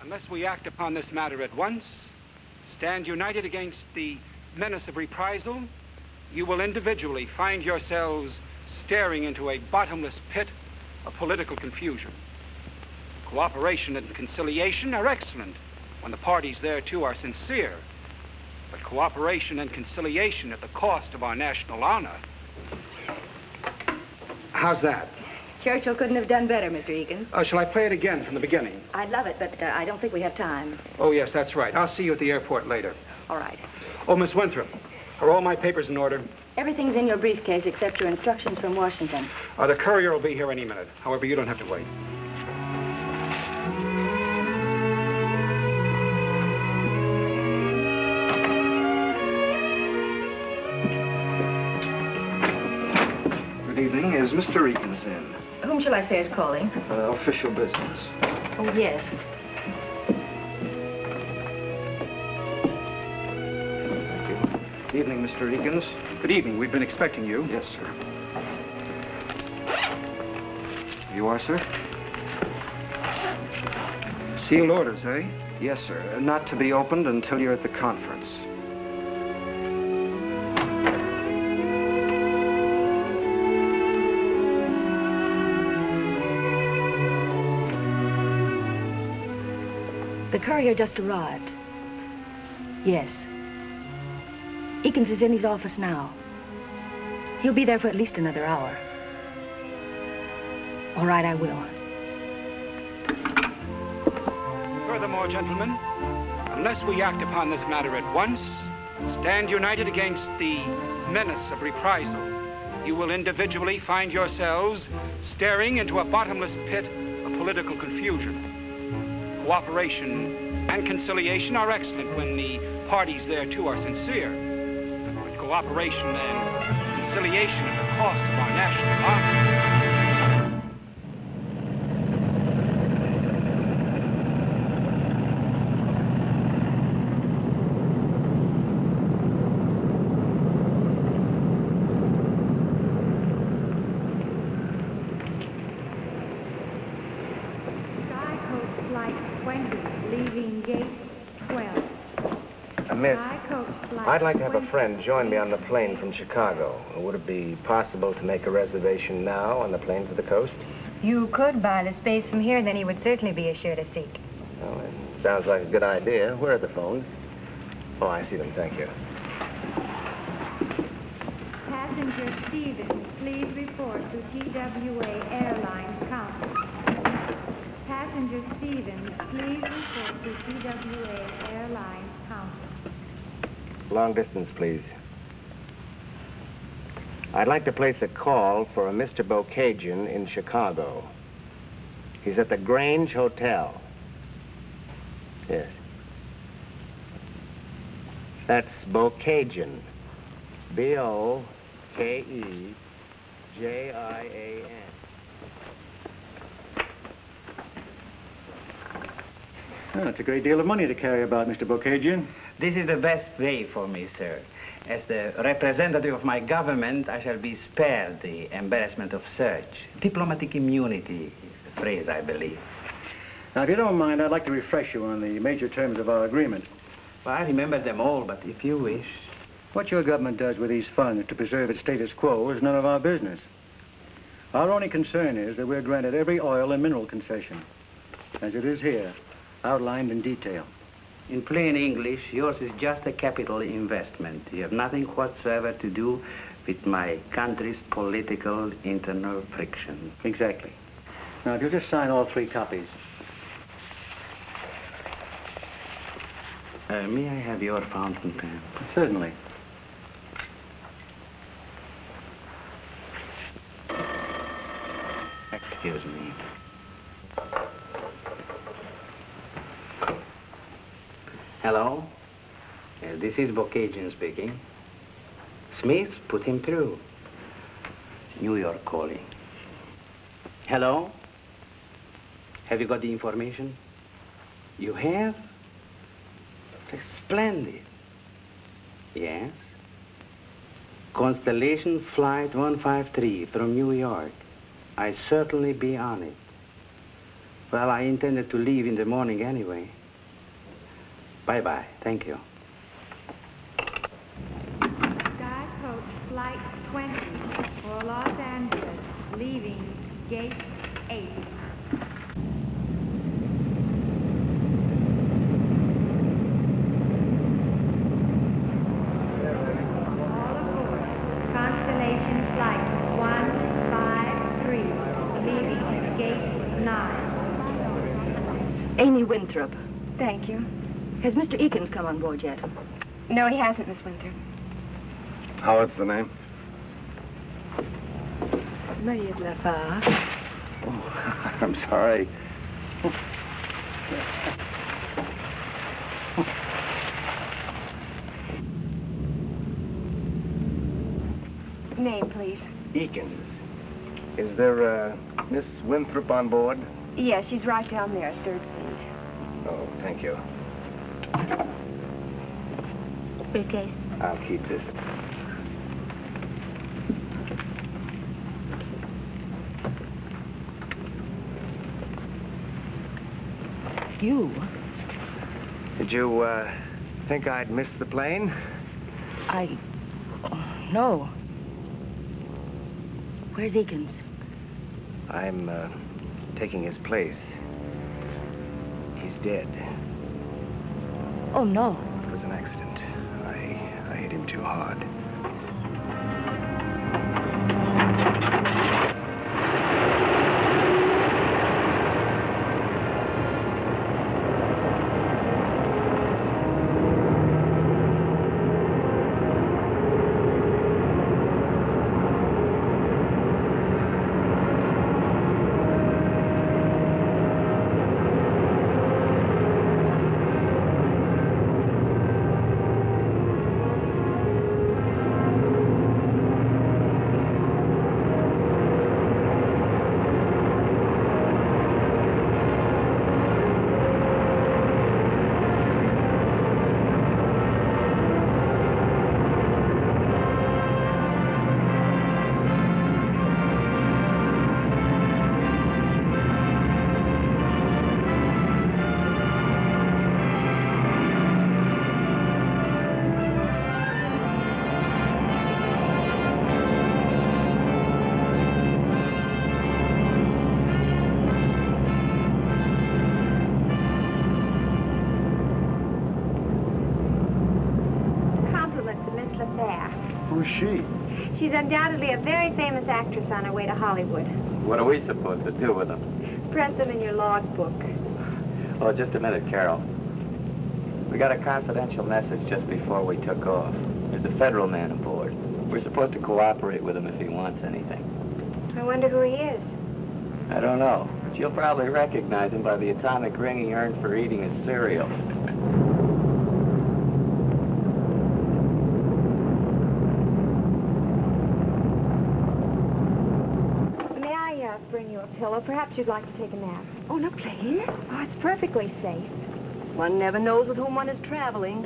Unless we act upon this matter at once, stand united against the menace of reprisal, you will individually find yourselves staring into a bottomless pit of political confusion. Cooperation and conciliation are excellent when the parties thereto are sincere. But cooperation and conciliation at the cost of our national honor. How's that? Churchill couldn't have done better, Mr. Eakins. Shall I play it again from the beginning? I'd love it, but I don't think we have time. Oh, yes, that's right. I'll see you at the airport later. All right. Oh, Miss Winthrop, are all my papers in order? Everything's in your briefcase except your instructions from Washington. The courier will be here any minute. However, you don't have to wait. Good evening. Is Mr. Eakins in? Whom shall I say is calling? Official business. Oh, yes. Good evening, Mr. Eakins. Good evening. We've been expecting you. Yes, sir. You are, sir? Sealed orders, eh? Yes, sir. Not to be opened until you're at the conference. The courier just arrived. Yes. Eakins is in his office now. He'll be there for at least another hour. All right, I will. Furthermore, gentlemen, unless we act upon this matter at once, stand united against the menace of reprisal, you will individually find yourselves staring into a bottomless pit of political confusion. Cooperation and conciliation are excellent when the parties thereto are sincere. But cooperation and conciliation at the cost of our national honor. Miss, I'd like to have a friend join me on the plane from Chicago. Would it be possible to make a reservation now on the plane to the coast? You could buy the space from here, then he would certainly be a sure to seat. Oh, it sounds like a good idea. Where are the phones? Oh, I see them. Thank you. Passenger Stevens, please report to TWA Airlines Counter. Passenger Stevens, please report to TWA Airlines Counter. Long distance, please. I'd like to place a call for a Mr. Bocagian in Chicago. He's at the Grange Hotel. Yes. That's Bocagian. B-O-K-E-J-I-A-N. Oh, it's a great deal of money to carry about, Mr. Bocagian. This is the best way for me, sir. As the representative of my government, I shall be spared the embarrassment of search. Diplomatic immunity is the phrase, I believe. Now, if you don't mind, I'd like to refresh you on the major terms of our agreement. Well, I remember them all, but if you wish... What your government does with these funds to preserve its status quo is none of our business. Our only concern is that we're granted every oil and mineral concession, as it is here, outlined in detail. In plain English, yours is just a capital investment. You have nothing whatsoever to do with my country's political internal friction. Exactly. Now, if you'll just sign all 3 copies. May I have your fountain pen? Certainly. Excuse me. Hello? This is Bocagian speaking. Smith, put him through. New York calling. Hello? Have you got the information? You have? Splendid. Yes? Constellation Flight 153 from New York. I certainly be on it. Well, I intended to leave in the morning anyway. Bye-bye. Thank you. Sky Coach Flight 20 for Los Angeles, leaving Gate 8. All aboard. Constellation Flight 153, leaving Gate 9. Amy Winthrop. Thank you. Has Mr. Eakins come on board yet? No, he hasn't, Miss Winthrop. What's the name? Maria de la Farge. Oh, I'm sorry. Name, please. Eakins. Is there, Miss Winthrop on board? Yes, she's right down there, third seat. Oh, thank you. Briefcase. I'll keep this. You? Did you, think I'd missed the plane? No. Where's Eakins? I'm, taking his place. He's dead. Oh, no. It was an accident. I hit him too hard. She's undoubtedly a very famous actress on her way to Hollywood. What are we supposed to do with them? Press them in your logbook. Oh, just a minute, Carol. We got a confidential message just before we took off. There's a federal man aboard. We're supposed to cooperate with him if he wants anything. I wonder who he is. I don't know, but you'll probably recognize him by the atomic ring he earned for eating his cereal. Bring you a pillow. Perhaps you'd like to take a nap. On a plane? Oh, it's perfectly safe. One never knows with whom one is traveling.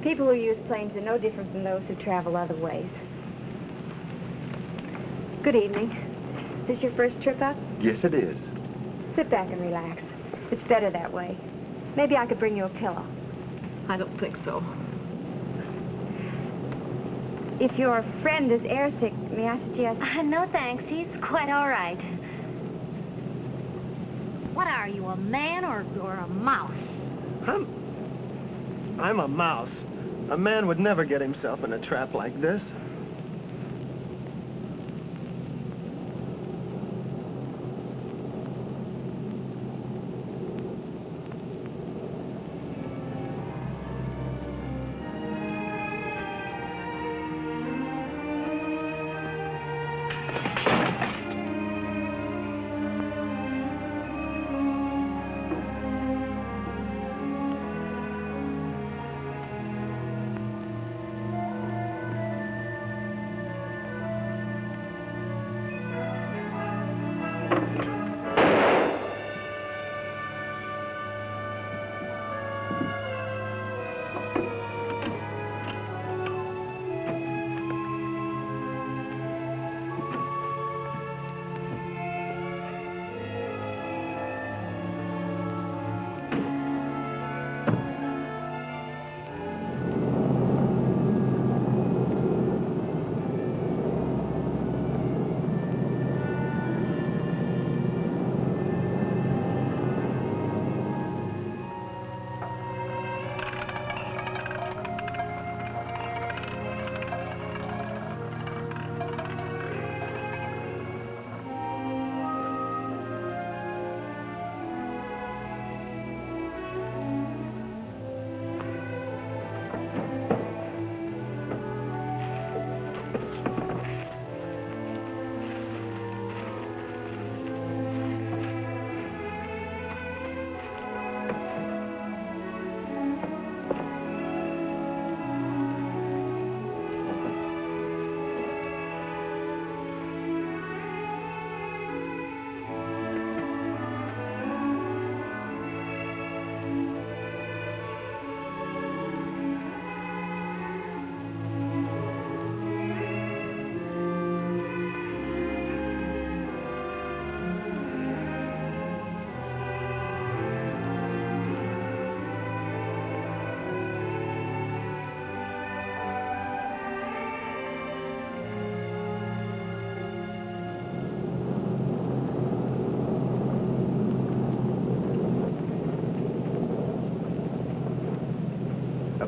People who use planes are no different from those who travel other ways. Good evening. Is this your first trip up? Yes, it is. Sit back and relax. It's better that way. Maybe I could bring you a pillow. I don't think so. If your friend is airsick, may I suggest... No, thanks. He's quite all right. What are you, a man or a mouse? I'm a mouse. A man would never get himself in a trap like this.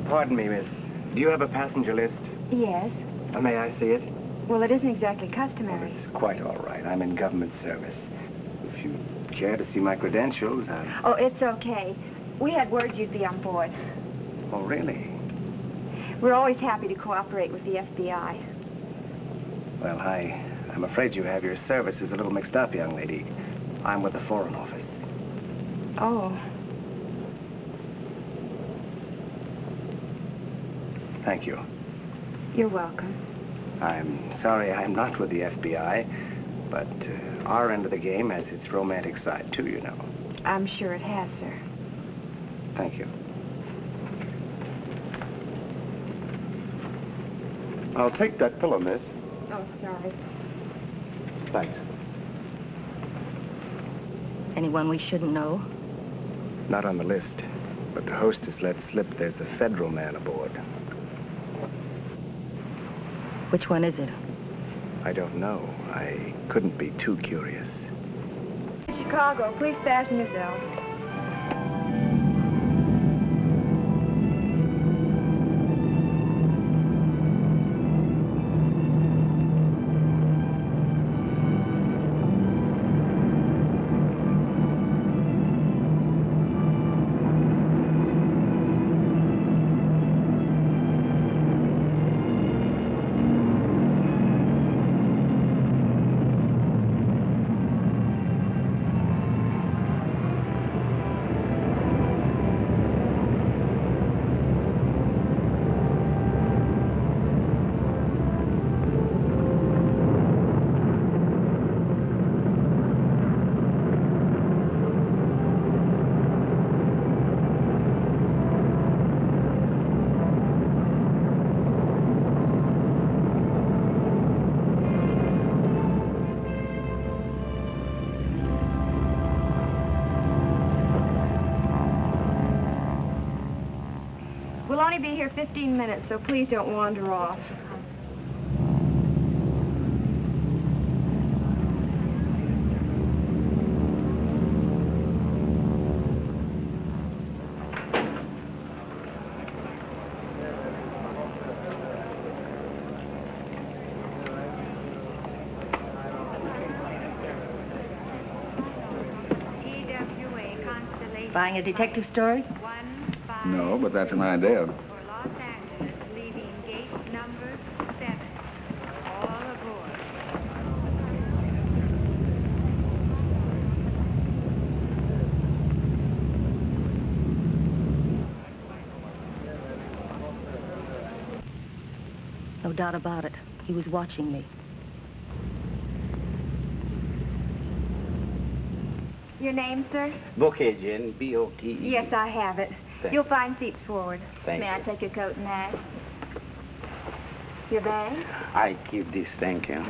Pardon me, miss. Do you have a passenger list? Yes. May I see it? Well, it isn't exactly customary. It's quite all right. I'm in government service. If you care to see my credentials, Oh, it's okay. We had word you'd be on board. Oh, really? We're always happy to cooperate with the FBI. Well, I'm afraid you have your services a little mixed up, young lady. I'm with the Foreign Office. Oh. Thank you. You're welcome. I'm sorry I'm not with the FBI, but our end of the game has its romantic side, too, you know. I'm sure it has, sir. Thank you. I'll take that pillow, miss. Oh, sorry. Thanks. Anyone we shouldn't know? Not on the list, but the hostess let slip there's a federal man aboard. Which one is it? I don't know. I couldn't be too curious. Chicago, please fasten your belt. We'll only be here 15 minutes, so please don't wander off. Buying a detective story? No, but that's an idea. For Los Angeles, leaving gate number 7. All aboard. No doubt about it. He was watching me. Your name, sir? Book agent, B-O-K-E. Yes, I have it. Thank You'll you. find seats forward. Thank May you. I take your coat and hat? Your bag? I keep this, thank you.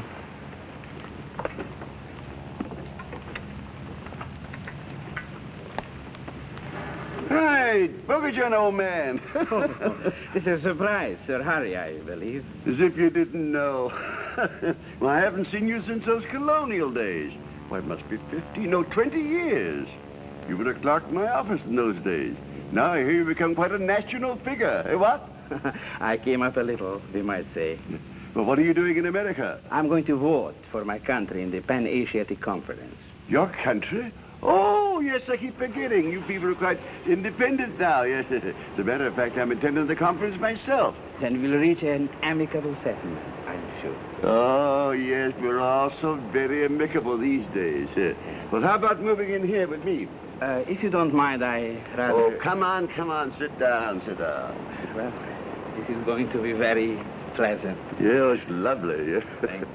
Hey, Bogajan, old man. This is a surprise, Sir Harry, I believe. As if you didn't know. Well, I haven't seen you since those colonial days. Why, it must be 15, no, 20 years. You were a clerk in my office in those days. Now I hear you've become quite a national figure. Eh, what? I came up a little, we might say. Well, what are you doing in America? I'm going to vote for my country in the Pan-Asiatic Conference. Your country? Oh, yes, I keep forgetting. You people are quite independent now, yes. As a matter of fact, I'm attending the conference myself. Then we'll reach an amicable settlement, I'm sure. Oh, yes, we're all so very amicable these days. Well, how about moving in here with me? If you don't mind, I rather... Oh, come on, sit down, sit down. Well, this is going to be very pleasant. Yeah, it's lovely, yeah. Thanks.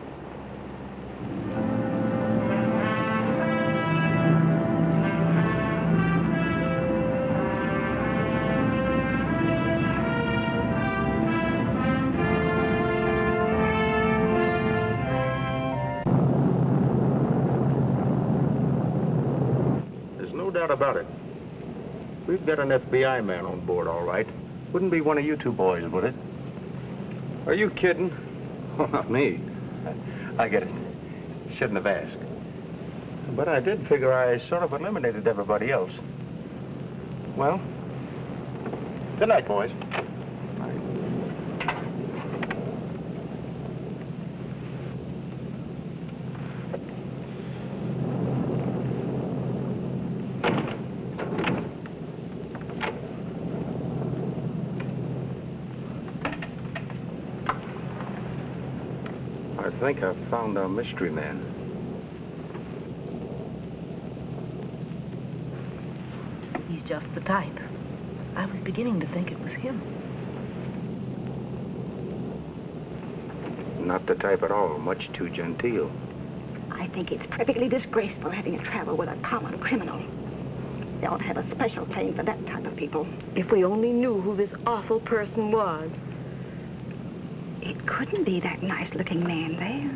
No doubt about it. We've got an FBI man on board, all right. Wouldn't be one of you two boys, would it? Are you kidding? Oh, not me. I get it. Shouldn't have asked. But I did figure I sort of eliminated everybody else. Well, good night, boys. I think I've found our mystery man. He's just the type. I was beginning to think it was him. Not the type at all. Much too genteel. I think it's perfectly disgraceful having to travel with a common criminal. They ought to have a special plane for that type of people. If we only knew who this awful person was. It couldn't be that nice-looking man there.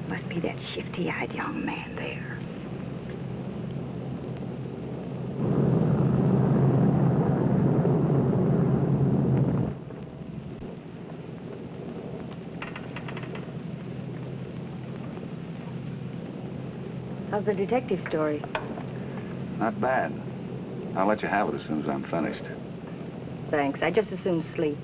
Must be that shifty-eyed young man there. How's the detective story? Not bad. I'll let you have it as soon as I'm finished. Thanks. I just as soon sleep.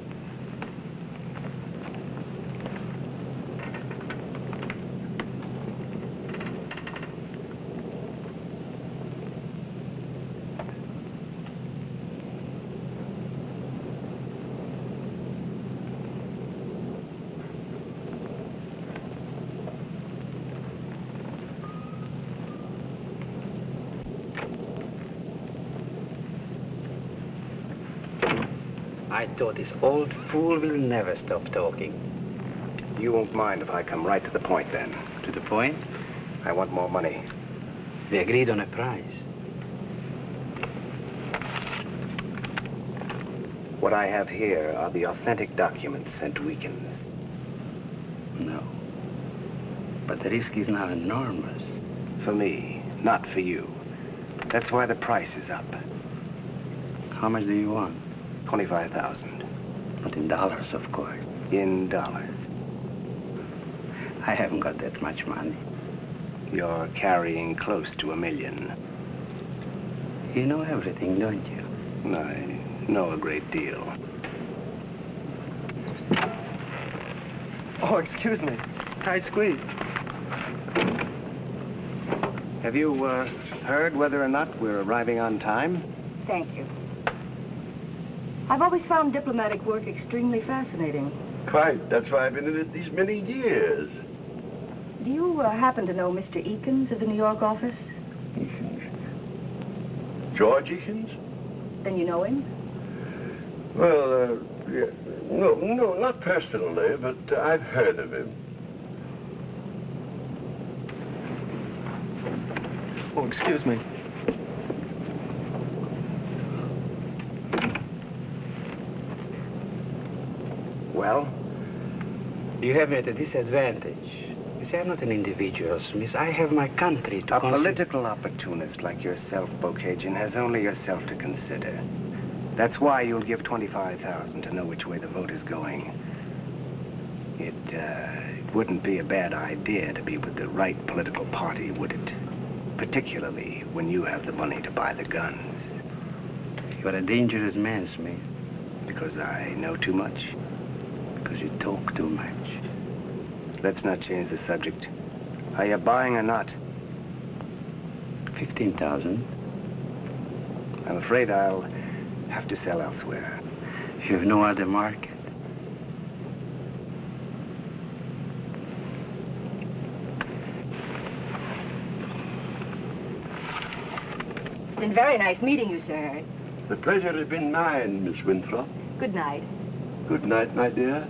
I thought this old fool will never stop talking. You won't mind if I come right to the point, then. To the point? I want more money. We agreed on a price. What I have here are the authentic documents sent to Eakins. No. But the risk is now enormous. For me, not for you. That's why the price is up. How much do you want? 25,000. Not in dollars, of course. In dollars. I haven't got that much money. You're carrying close to $1 million. You know everything, don't you? I know a great deal. Oh, excuse me. Tight squeeze. Have you heard whether or not we're arriving on time? Thank you. I've always found diplomatic work extremely fascinating. Quite. That's why I've been in it these many years. Do you happen to know Mr. Eakins of the New York office? Eakins? George Eakins? Then you know him? Well, yeah. No, not personally, but I've heard of him. Oh, excuse me. Well? You have me at a disadvantage. You see, I'm not an individual, Smith. I have my country to A political opportunist like yourself, Agent, has only yourself to consider. That's why you'll give 25,000 to know which way the vote is going. It wouldn't be a bad idea to be with the right political party, would it? Particularly when you have the money to buy the guns. You're a dangerous man, Smith. Because I know too much? Because you talk too much. Let's not change the subject. Are you buying or not? 15,000. I'm afraid I'll have to sell elsewhere. You have no other market. It's been very nice meeting you, Sir Harry. The pleasure has been mine, Miss Winthrop. Good night. Good night, my dear.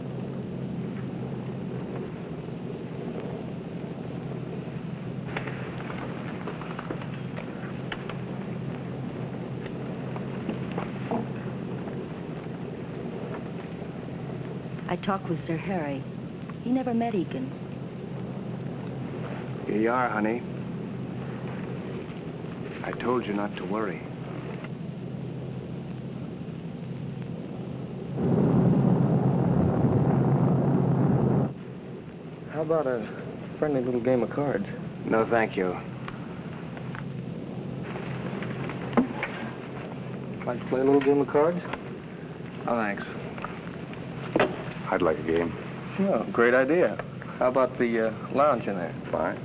I talked with Sir Harry. He never met Eakins. Here you are, honey. I told you not to worry. How about a friendly little game of cards? No, thank you. Like to play a little game of cards? Oh, thanks. I'd like a game. Oh, great idea. How about the lounge in there? Fine.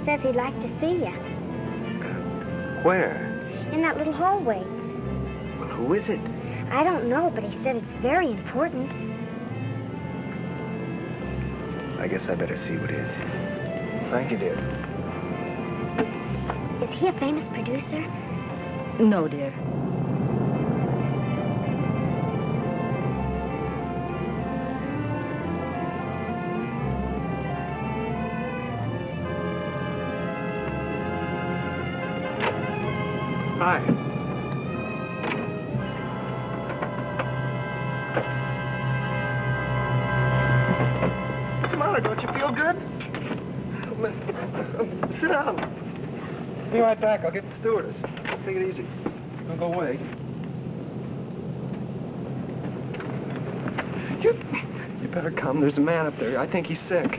says he'd like to see you. Where? In that little hallway. Well, who is it? I don't know, but he said it's very important. I guess I better see what it is. Thank you, dear. Is he a famous producer? No, dear. Hi. What's the matter? Don't you feel good? Sit down. Be right back. I'll get the stewardess. Take it easy. Don't go away. You better come. There's a man up there. I think he's sick.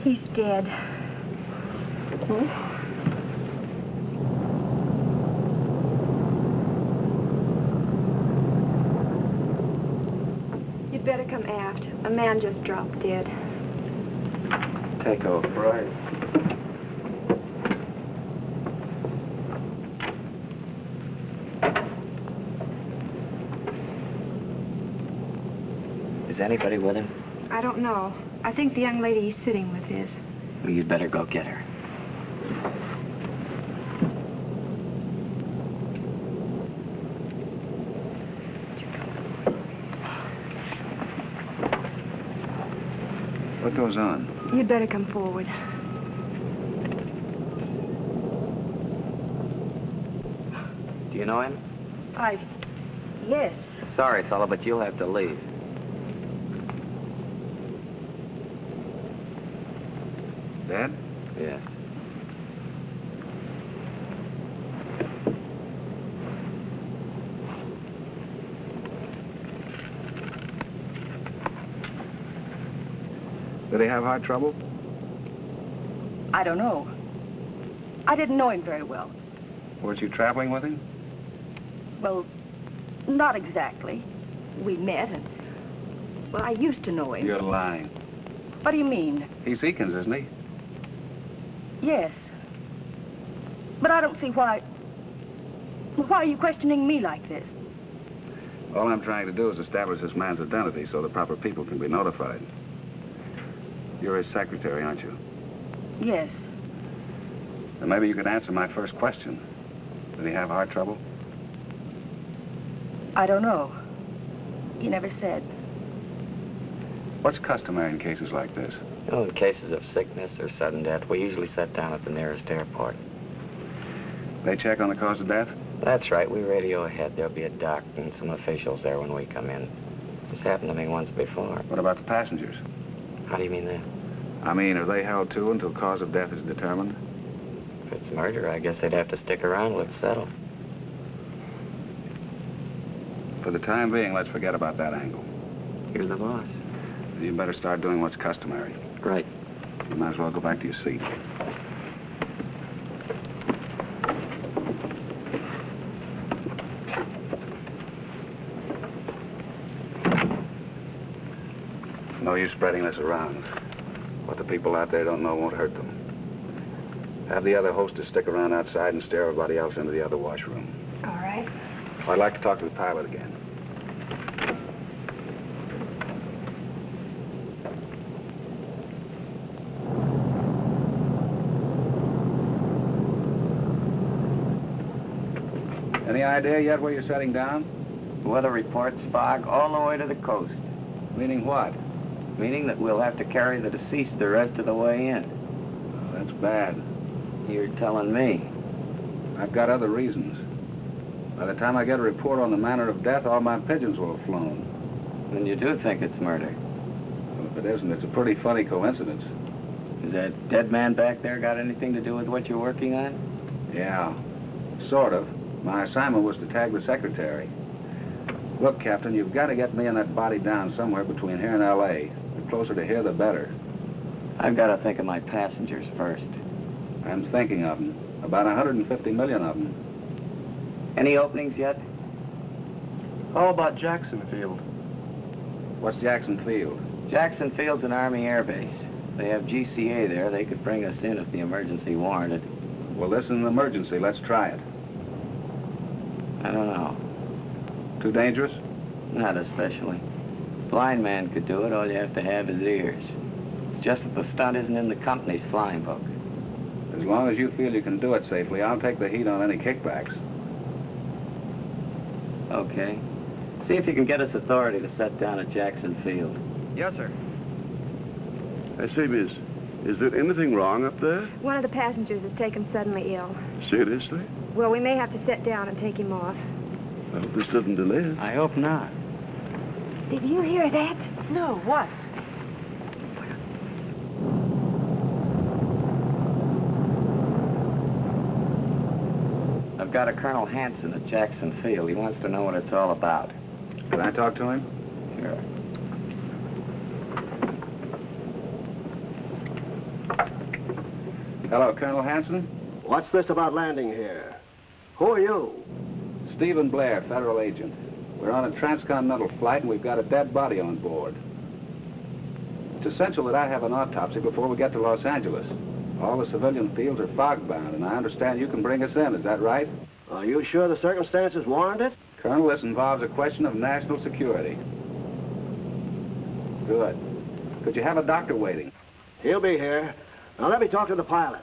He's dead. You'd better come aft. A man just dropped dead. Take over. Right. Is anybody with him? I don't know. I think the young lady he's sitting with is. Well, you'd better go get her. What goes on? You'd better come forward. Do you know him? Yes. Sorry, fella, but you'll have to leave. Dad? Yes. Did he have heart trouble? I don't know. I didn't know him very well. Weren't you traveling with him? Well, not exactly. We met and... Well, I used to know him. You're lying. What do you mean? He's Eakins, isn't he? Yes. But I don't see why... Why are you questioning me like this? All I'm trying to do is establish this man's identity so the proper people can be notified. You're his secretary, aren't you? Yes. Then maybe you could answer my first question. Did he have heart trouble? I don't know. He never said. What's customary in cases like this? Oh, in cases of sickness or sudden death, we usually set down at the nearest airport. They check on the cause of death? That's right. We radio ahead. There'll be a doc and some officials there when we come in. This happened to me once before. What about the passengers? How do you mean that? I mean, are they held too until cause of death is determined? If it's murder, I guess they'd have to stick around. Let's settle. For the time being, let's forget about that angle. You're the boss. You better start doing what's customary. Right. You might as well go back to your seat. No use spreading this around. What the people out there don't know won't hurt them. Have the other hostess stick around outside and steer everybody else into the other washroom. All right. I'd like to talk to the pilot again. Any idea yet where you're setting down? Weather reports fog all the way to the coast. Meaning what? Meaning that we'll have to carry the deceased the rest of the way in. Oh, that's bad. You're telling me. I've got other reasons. By the time I get a report on the manner of death, all my pigeons will have flown. Then you do think it's murder? Well, if it isn't, it's a pretty funny coincidence. Has that dead man back there got anything to do with what you're working on? Yeah, sort of. My assignment was to tag the secretary. Look, Captain, you've got to get me and that body down somewhere between here and L.A. The closer to here, the better. I've got to think of my passengers first. I'm thinking of them. About 150 million of them. Any openings yet? How about Jackson Field? What's Jackson Field? Jackson Field's an Army air base. They have GCA there. They could bring us in if the emergency warranted. Well, this is an emergency. Let's try it. I don't know. Too dangerous? Not especially. Blind man could do it. All you have to have is ears. It's just that the stunt isn't in the company's flying book. As long as you feel you can do it safely, I'll take the heat on any kickbacks. Okay. See if you can get us authority to set down at Jackson Field. Yes, sir. I say, miss, is there anything wrong up there? One of the passengers is taken suddenly ill. Seriously? Well, we may have to sit down and take him off. I hope this doesn't delay us. I hope not. Did you hear that? No, what? I've got a Colonel Hanson at Jackson Field. He wants to know what it's all about. Can I talk to him? Sure. Hello, Colonel Hanson. What's this about landing here? Who are you? Stephen Blair, federal agent. We're on a transcontinental flight, and we've got a dead body on board. It's essential that I have an autopsy before we get to Los Angeles. All the civilian fields are fog-bound, and I understand you can bring us in. Is that right? Are you sure the circumstances warrant it? Colonel, this involves a question of national security. Good. Could you have a doctor waiting? He'll be here. Now, let me talk to the pilot.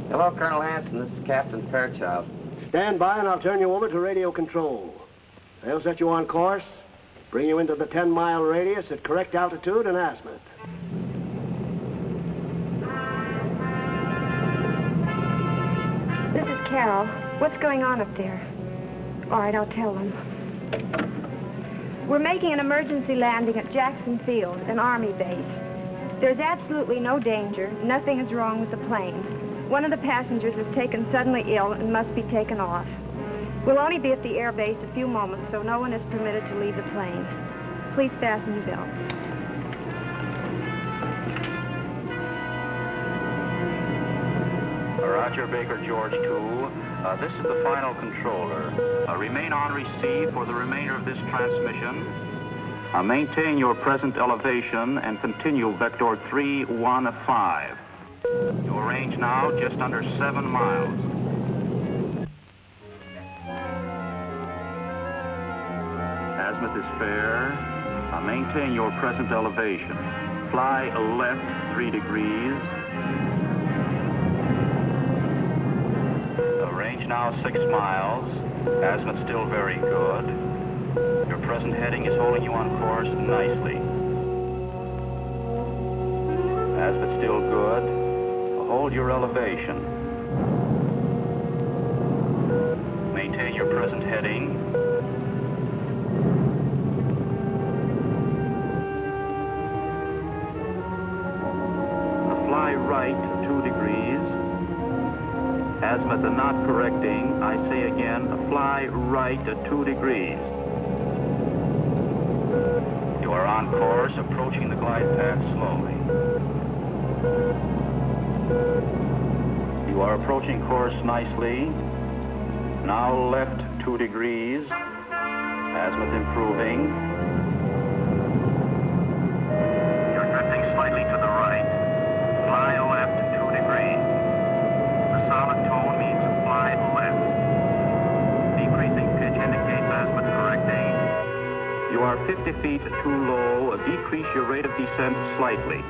Hello, Colonel Hanson. This is Captain Fairchild. Stand by, and I'll turn you over to radio control. They'll set you on course, bring you into the 10-mile radius at correct altitude and azimuth. This is Carol. What's going on up there? All right, I'll tell them. We're making an emergency landing at Jackson Field, an Army base. There's absolutely no danger. Nothing is wrong with the plane. One of the passengers is taken suddenly ill and must be taken off. We'll only be at the air base a few moments, so no one is permitted to leave the plane. Please fasten your belt. Roger, Baker, George 2. This is the final controller. Remain on receive for the remainder of this transmission. Maintain your present elevation and continue vector 315. Your range now just under 7 miles. Azimuth is fair. Maintain your present elevation. Fly left 3 degrees. Range now 6 miles. Azimuth still very good. Your present heading is holding you on course nicely. Azimuth still good. Hold your elevation. Maintain your present heading. Fly right 2 degrees. Azimuth and not correcting. I say again, fly right at 2 degrees. You are on course, approaching the glide path slowly. You are approaching course nicely. Now left 2 degrees. Azimuth improving. You're drifting slightly to the right. Fly left 2 degrees. The solid tone means fly left. Decreasing pitch indicates azimuth correcting. You are 50 feet too low. Decrease your rate of descent slightly.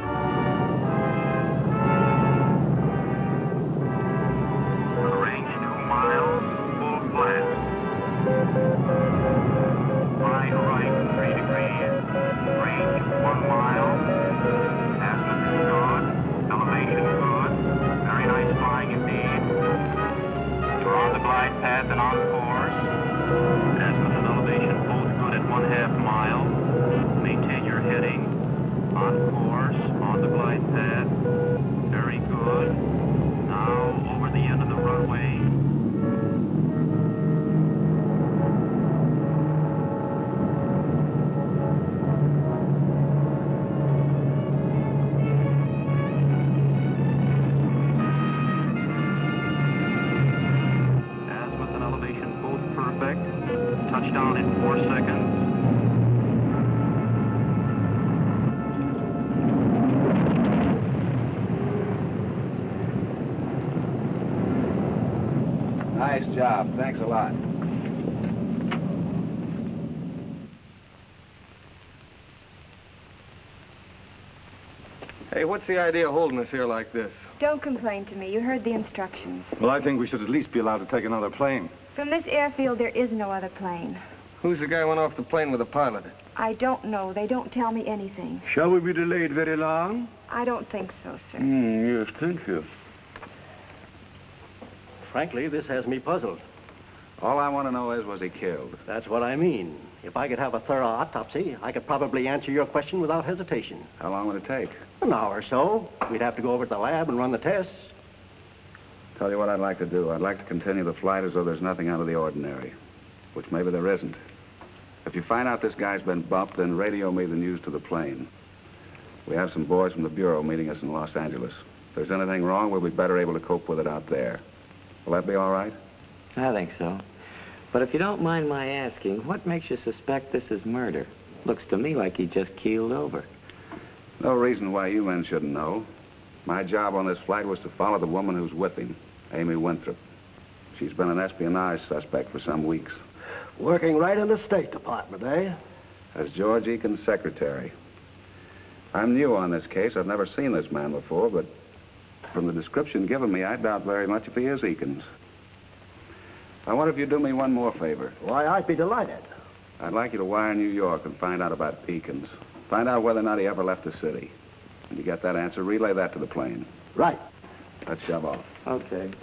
Range 2 miles, full flat. Fly right 3 degrees. Range 1 mile. Azimuth is good. Elevation good. Very nice flying indeed. You're on the glide path and on course. Azimuth and elevation both good at 1/2 mile. Maintain your heading. On course, on the glide path. Very good. Now over the end of the runway. Nice job. Thanks a lot. Hey, what's the idea of holding us here like this? Don't complain to me. You heard the instructions. Well, I think we should at least be allowed to take another plane. From this airfield, there is no other plane. Who's the guy who went off the plane with the pilot? I don't know. They don't tell me anything. Shall we be delayed very long? I don't think so, sir. Yes, thank you. Frankly, this has me puzzled. All I want to know is, was he killed? That's what I mean. If I could have a thorough autopsy, I could probably answer your question without hesitation. How long would it take? An hour or so. We'd have to go over to the lab and run the tests. Tell you what I'd like to do. I'd like to continue the flight as though there's nothing out of the ordinary, which maybe there isn't. If you find out this guy's been bumped, then radio me the news to the plane. We have some boys from the Bureau meeting us in Los Angeles. If there's anything wrong, we'll be better able to cope with it out there. Will that be all right? I think so. But if you don't mind my asking, what makes you suspect this is murder? Looks to me like he just keeled over. No reason why you men shouldn't know. My job on this flight was to follow the woman who's with him, Amy Winthrop. She's been an espionage suspect for some weeks. Working right in the State Department, eh? As George Eakins' secretary. I'm new on this case. I've never seen this man before, but from the description given me, I doubt very much if he is Eakins. I wonder if you'd do me one more favor. Why, I'd be delighted. I'd like you to wire New York and find out about Eakins. Find out whether or not he ever left the city. When you get that answer, relay that to the plane. Right. Let's shove off. Okay.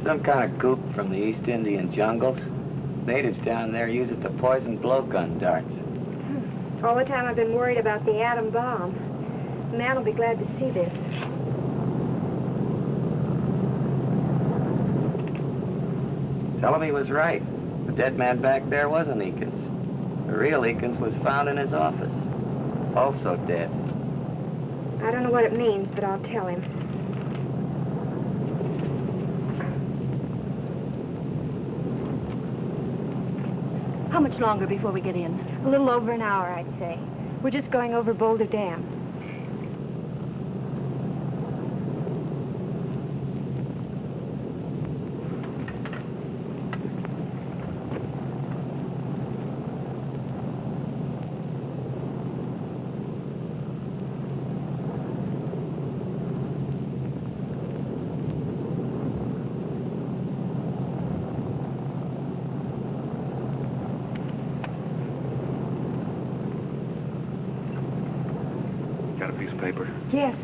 Some kind of goop from the East Indian jungles. Natives down there use it to poison blowgun darts. All the time I've been worried about the atom bomb. The man will be glad to see this. Tell him he was right. The dead man back there wasn't Eakins. The real Eakins was found in his office. Also dead. I don't know what it means, but I'll tell him. How much longer before we get in? A little over an hour, I'd say. We're just going over Boulder Dam. Paper? Yes.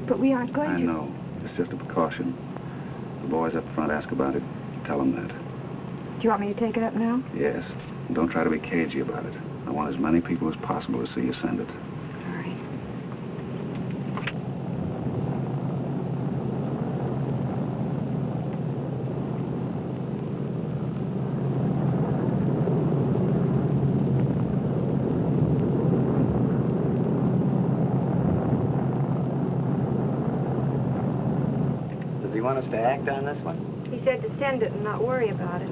But we aren't going to... I know. It's just a precaution. The boys up front ask about it. Tell them that. Do you want me to take it up now? Yes. And don't try to be cagey about it. I want as many people as possible to see you send it. Want us to act on this one? He said to send it and not worry about it.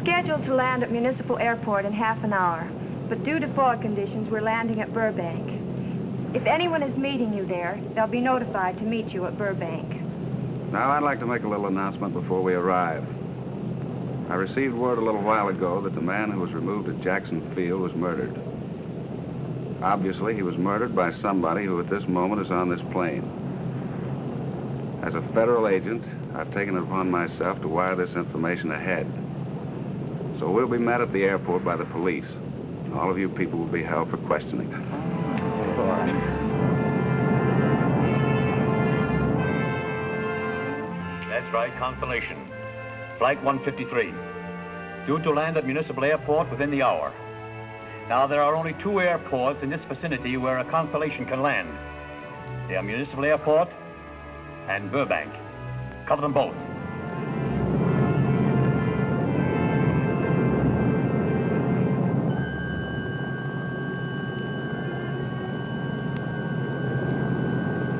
scheduled to land at Municipal Airport in half an hour, but due to fog conditions, we're landing at Burbank. If anyone is meeting you there, they'll be notified to meet you at Burbank. Now, I'd like to make a little announcement before we arrive. I received word a little while ago that the man who was removed at Jackson Field was murdered. Obviously, he was murdered by somebody who at this moment is on this plane. As a federal agent, I've taken it upon myself to wire this information ahead. So we'll be met at the airport by the police. All of you people will be held for questioning. That's right, Constellation. Flight 153. Due to land at Municipal Airport within the hour. Now, there are only 2 airports in this vicinity where a Constellation can land. They are Municipal Airport and Burbank. Cover them both.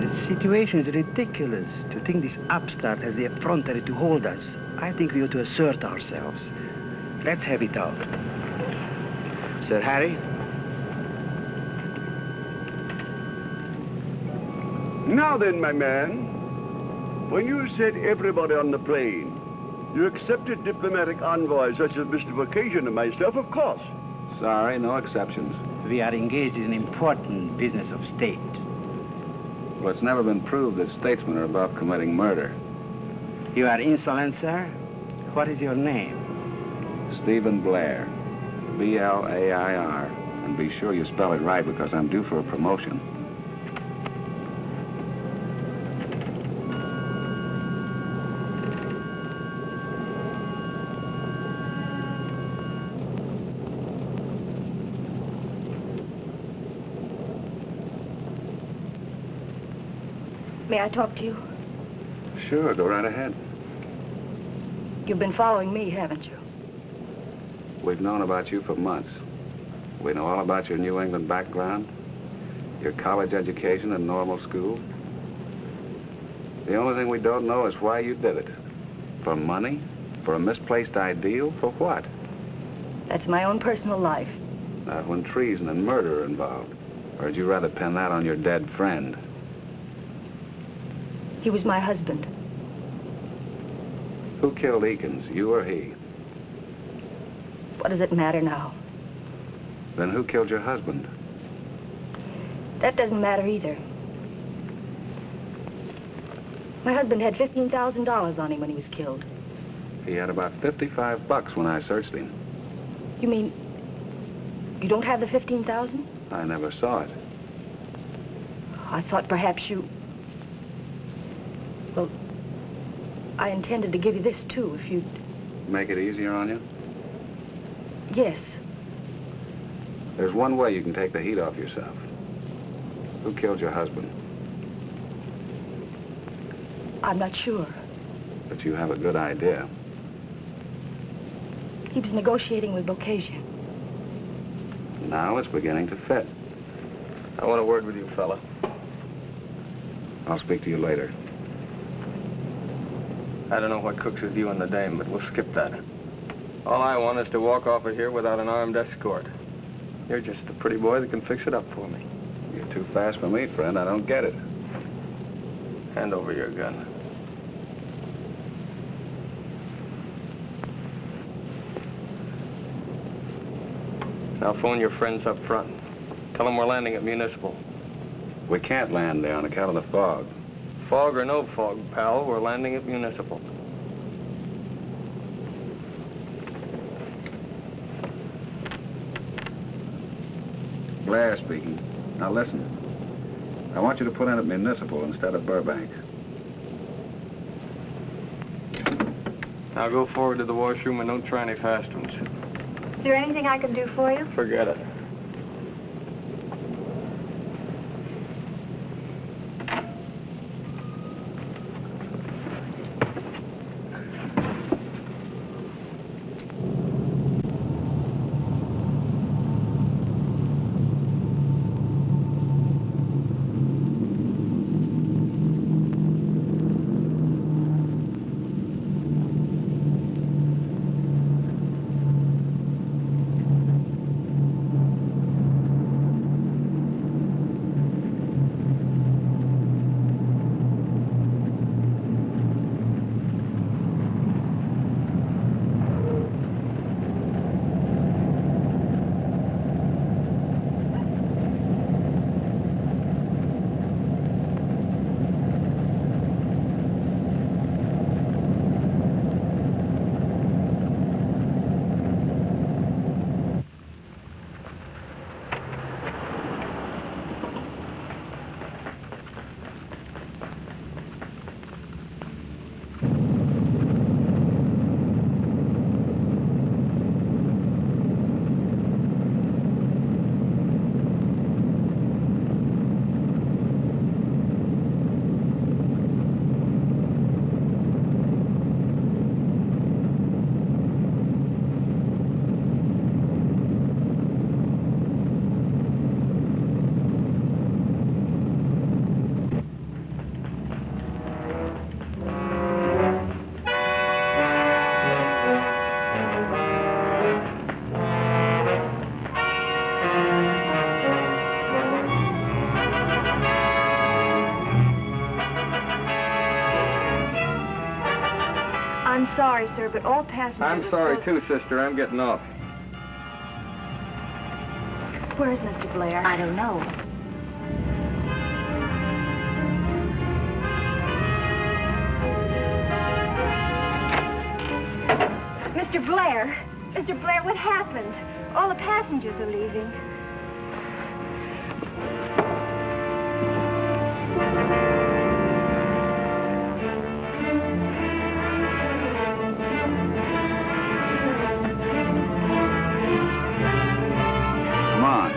The situation is ridiculous. To think this upstart has the effrontery to hold us. I think we ought to assert ourselves. Let's have it out. Sir Harry? Now then, my man. When you said everybody on the plane, you accepted diplomatic envoys such as Mr. Vacation and myself, of course. Sorry, no exceptions. We are engaged in an important business of state. Well, it's never been proved that statesmen are above committing murder. You are insolent, sir? What is your name? Stephen Blair. B-L-A-I-R. And be sure you spell it right because I'm due for a promotion. May I talk to you? Sure, go right ahead. You've been following me, haven't you? We've known about you for months. We know all about your New England background, your college education and normal school. The only thing we don't know is why you did it. For money? For a misplaced ideal? For what? That's my own personal life. Not when treason and murder are involved. Or would you rather pin that on your dead friend? He was my husband. Who killed Eakins, you or he? What does it matter now? Then who killed your husband? That doesn't matter either. My husband had $15,000 on him when he was killed. He had about $55 when I searched him. You mean you don't have the $15,000? I never saw it. I thought perhaps you... Well, I intended to give you this, too, if you'd... Make it easier on you? Yes. There's one way you can take the heat off yourself. Who killed your husband? I'm not sure. But you have a good idea. He was negotiating with Berke. Now it's beginning to fit. I want a word with you, fella. I'll speak to you later. I don't know what cooks with you and the dame, but we'll skip that. All I want is to walk off of here without an armed escort. You're just the pretty boy that can fix it up for me. You're too fast for me, friend. I don't get it. Hand over your gun. Now phone your friends up front. Tell them we're landing at Municipal. We can't land there on account of the fog. Fog or no fog, pal, we're landing at Municipal. Blair speaking. Now listen. I want you to put in at Municipal instead of Burbank. Now go forward to the washroom and don't try any fast ones. Is there anything I can do for you? Forget it. sorry, sir, but all passengers... I'm sorry, too, sister. I'm getting off. Where's Mr. Blair? I don't know. Mr. Blair! Mr. Blair, what happened? All the passengers are leaving. Come on.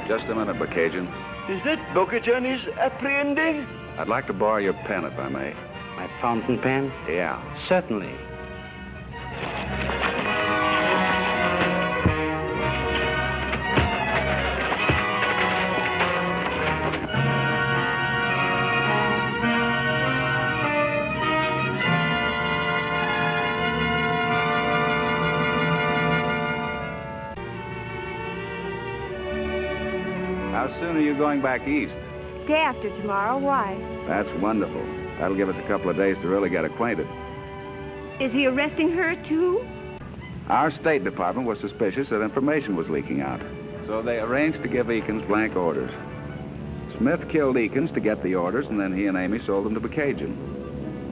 Just a minute, Berke. Is that Bocaton is apprehending? I'd like to borrow your pen, if I may. My fountain pen? Yeah. Certainly. How soon are you going back east? Day after tomorrow. Why? That's wonderful. That'll give us a couple of days to really get acquainted. Is he arresting her, too? Our State Department was suspicious that information was leaking out. So they arranged to give Eakins blank orders. Smith killed Eakins to get the orders, and then he and Amy sold them to Berke.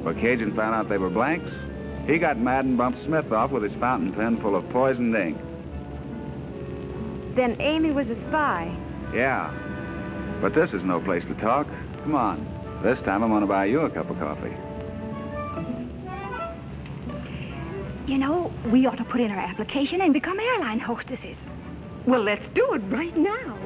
Berke found out they were blanks. He got mad and bumped Smith off with his fountain pen full of poisoned ink. Then Amy was a spy. Yeah. But this is no place to talk. Come on. This time I'm going to buy you a cup of coffee. You know, we ought to put in our application and become airline hostesses. Well, let's do it right now.